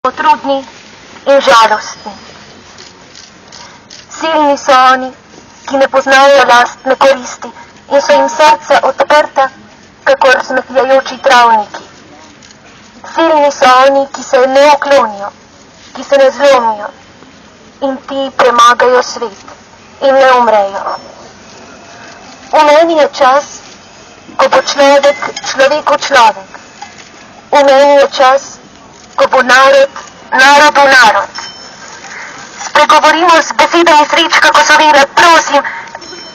Potrudni in žalostni. Silni so oni, ki ne poznajo lastne koristi in so jim srca odprta, kakor smehljajoči travniki. Silni so oni, ki se ne uklonijo, ki se ne zlomijo in ti premagajo svet in ne umrejo. V meni je čas, ko bo človek človeku človek. V meni je čas, ko bo narod narodu narod. Spregovorimo z besedami Srečka Kosovira, prosim,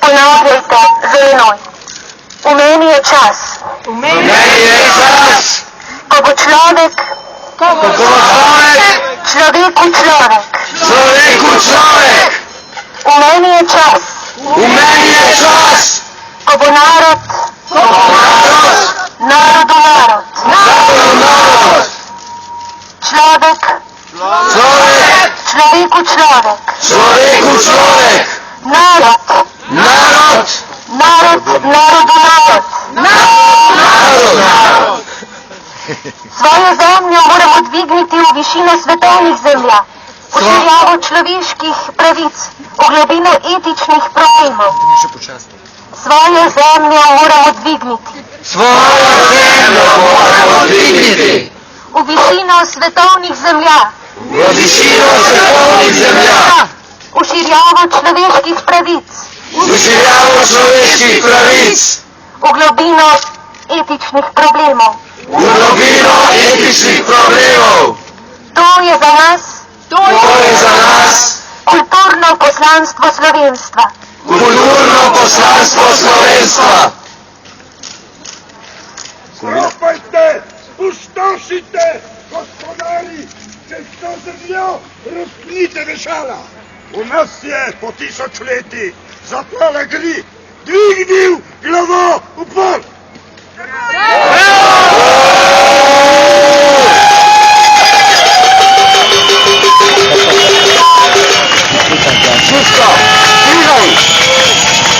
ponavljajte za menoj. V meni je čas. V meni je čas. Ko bo človek človeku človek. Človeku človek. V meni je čas. V meni je čas. Ko bo narod narodu narod. Narod. Človek Človek. človeku človek. Človeku človek. Narod Narod. narodu narod. Narod. Svojo zemljo moramo dvigniti v višino svetovnih zemlja, v širjavo človeških pravic, v globino etičnih problemov. Svojo zemljo moramo dvigniti Svojo zemljo moramo dvigniti. v višino svetovnih zemlja, V višino svetovnih zemlja. v širjavo človeških pravic, V širjavo človeških pravic. v globino etičnih problemov. V globino etičnih problemov. To je za nas To je za nas kulturno poslanstvo slovenstva. kulturno poslanstvo slovenstva. Propajte, pustošite, gospodari, čez to zemljo razpnite vešala. V nas je po 1000 leti za to legli dvignil glavo v pol.